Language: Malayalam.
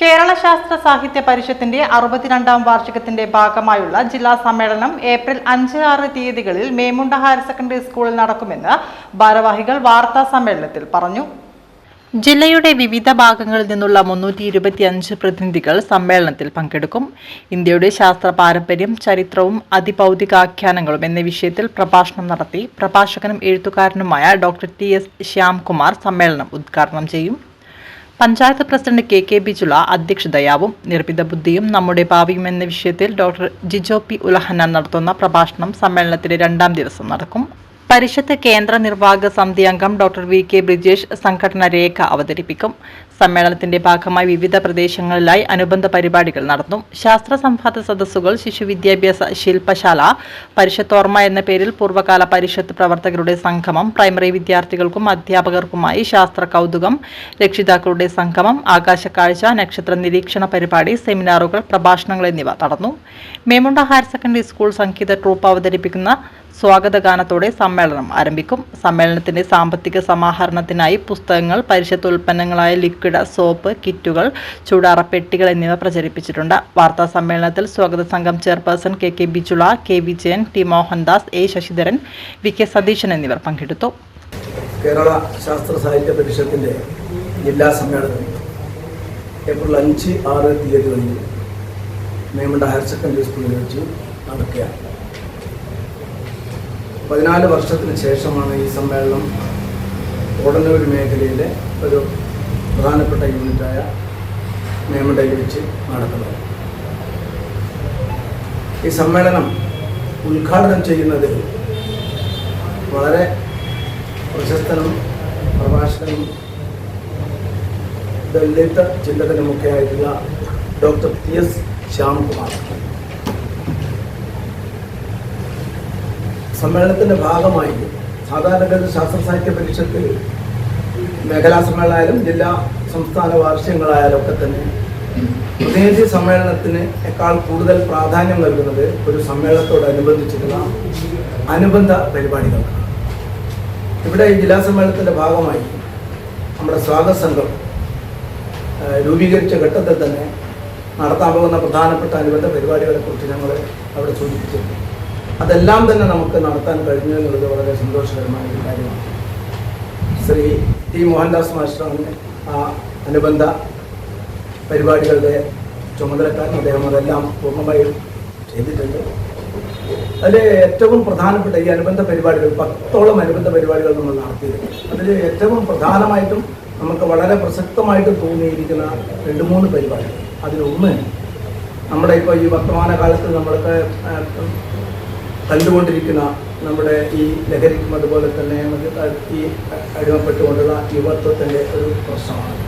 കേരള ശാസ്ത്ര സാഹിത്യ പരിഷത്തിന്റെ 62ാം വാർഷികത്തിന്റെ ഭാഗമായുള്ള ജില്ലാ സമ്മേളനം ഏപ്രിൽ 5-6 തീയതികളിൽ മേമുണ്ട ഹയർ സെക്കൻഡറി സ്കൂളിൽ നടക്കുമെന്ന് ഭാരവാഹികൾ വാർത്താ സമ്മേളനത്തിൽ പറഞ്ഞു. ജില്ലയുടെ വിവിധ ഭാഗങ്ങളിൽ നിന്നുള്ള 325 പ്രതിനിധികൾ സമ്മേളനത്തിൽ പങ്കെടുക്കും. ഇന്ത്യയുടെ ശാസ്ത്ര പാരമ്പര്യം, ചരിത്രവും അതിഭൗതികാഖ്യാനങ്ങളും എന്ന വിഷയത്തിൽ പ്രഭാഷണം നടത്തി പ്രഭാഷകനും എഴുത്തുകാരനുമായ ഡോക്ടർ TS ശ്യാംകുമാർ സമ്മേളനം ഉദ്ഘാടനം ചെയ്യും. Panchayat president KK Bijula അധ്യക്ഷതയാവും. നിർമ്മിത ബുദ്ധിയും നമ്മുടെ ഭാവിയും എന്ന വിഷയത്തിൽ ഡോക്ടർ ജിജോ P ഉലഹന്നാൻ നടത്തുന്ന പ്രഭാഷണം സമ്മേളനത്തിന്റെ 2ാം ദിവസം നടക്കും. പരിഷത്ത് കേന്ദ്ര നിർവാഹക സമിതി അംഗം ഡോക്ടർ VK ബ്രിജേഷ് സംഘടന രേഖ അവതരിപ്പിക്കും. സമ്മേളനത്തിന്റെ ഭാഗമായി വിവിധ പ്രദേശങ്ങളിലായി അനുബന്ധ പരിപാടികൾ നടന്നു. ശാസ്ത്ര സംവാദ സദസ്സുകൾ, ശിശുവിദ്യാഭ്യാസ ശില്പശാല, പരിഷത്ത് ഓർമ്മ എന്ന പേരിൽ പൂർവ്വകാല പരിഷത്ത് പ്രവർത്തകരുടെ സംഗമം, പ്രൈമറി വിദ്യാർത്ഥികൾക്കും അധ്യാപകർക്കുമായി ശാസ്ത്ര കൗതുകം, രക്ഷിതാക്കളുടെ സംഗമം, ആകാശക്കാഴ്ച, നക്ഷത്ര നിരീക്ഷണ പരിപാടി, സെമിനാറുകൾ, പ്രഭാഷണങ്ങൾ എന്നിവ നടന്നു. മേമുണ്ട ഹയർ സെക്കൻഡറി സ്കൂൾ സംഗീത ട്രൂപ്പ് അവതരിപ്പിക്കുന്ന സ്വാഗതഗാനത്തോടെ സമ്മേളനം ആരംഭിക്കും. സമ്മേളനത്തിന്റെ സാമ്പത്തിക സമാഹരണത്തിനായി പുസ്തകങ്ങൾ, പരിഷത്ത് ഉൽപ്പന്നങ്ങളായ ലിക്വിഡ്, സോപ്പ്, കിറ്റുകൾ, ചൂടാറ പെട്ടികൾ എന്നിവ പ്രചരിപ്പിച്ചിട്ടുണ്ട്. വാർത്താ സമ്മേളനത്തിൽ സ്വാഗത സംഘം chairperson KK Bijula, K Vijayan, T Mohandas, A Sasidharan, VK Satheesan എന്നിവർ പങ്കെടുത്തു. കേരള ശാസ്ത്ര സാഹിത്യ പരിഷത്തിന്റെ ജില്ലാ സമ്മേളനം ഏപ്രിൽ 5-6 തീയതികളിൽ മേമുണ്ട ഹയർ സെക്കൻഡറി സ്കൂളിൽ വെച്ച് നടക്കുകയാണ്. 14 വർഷത്തിന് ശേഷമാണ് ഈ സമ്മേളനം ഓടന്നൂർ മേഖലയിലെ ഒരു പ്രധാനപ്പെട്ട യൂണിറ്റായ മേമുണ്ടയിൽ വെച്ച് നടക്കുന്നത്. ഈ സമ്മേളനം ഉദ്ഘാടനം ചെയ്യുന്നത് വളരെ പ്രശസ്തനും പ്രഭാഷകനും ദളിത് ചിന്തകനുമൊക്കെ ആയിട്ടുള്ള ഡോക്ടർ TS ശ്യാംകുമാർ. സമ്മേളനത്തിൻ്റെ ഭാഗമായി സാധാരണഗതിയിൽ ശാസ്ത്ര സാഹിത്യ പരിഷത്തിൽ മേഖലാ സമ്മേളനമായാലും ജില്ലാ സംസ്ഥാന വാർഷികങ്ങളായാലും ഒക്കെ തന്നെ പ്രതിനിധി സമ്മേളനത്തിനേക്കാൾ കൂടുതൽ പ്രാധാന്യം നൽകുന്നത് ഒരു സമ്മേളനത്തോടനുബന്ധിച്ചിട്ടുള്ള അനുബന്ധ പരിപാടികളാണ്. ഇവിടെ ഈ ജില്ലാ സമ്മേളനത്തിൻ്റെ ഭാഗമായി നമ്മുടെ സ്വാഗത സംഘം രൂപീകരിച്ച ഘട്ടത്തിൽ തന്നെ നടത്താൻ പോകുന്ന പ്രധാനപ്പെട്ട അനുബന്ധ പരിപാടികളെക്കുറിച്ച് ഞങ്ങൾ അവിടെ സൂചിപ്പിച്ചിട്ടുണ്ട്. അതെല്ലാം തന്നെ നമുക്ക് നടത്താൻ കഴിഞ്ഞു എന്നുള്ളത് വളരെ സന്തോഷകരമായ ഒരു കാര്യമാണ്. ശ്രീ T മോഹൻദാസ് മാസ്റ്ററാണ് ആ അനുബന്ധ പരിപാടികളുടെ ചുമതലക്കാരൻ. അദ്ദേഹം അതെല്ലാം പൂർണ്ണമായും ചെയ്തിട്ടുണ്ട്. അതിൽ ഏറ്റവും പ്രധാനപ്പെട്ട ഈ അനുബന്ധ പരിപാടികൾ 10ഓളം അനുബന്ധ പരിപാടികൾ നമ്മൾ നടത്തിയിട്ടുണ്ട്. അതിൽ ഏറ്റവും പ്രധാനമായിട്ടും നമുക്ക് വളരെ പ്രസക്തമായിട്ട് തോന്നിയിരിക്കുന്ന 2-3 പരിപാടികൾ. അതിലൊന്ന് നമ്മുടെ ഇപ്പോൾ ഈ വർത്തമാന കാലത്ത് നമ്മളൊക്കെ കണ്ടുകൊണ്ടിരിക്കുന്ന നമ്മുടെ ഈ ലഹരിക്കും അതുപോലെ തന്നെ ഈ അടിമപ്പെട്ടുകൊണ്ടുള്ള യുവത്വത്തിൻ്റെ ഒരു പ്രശ്നമാണ്.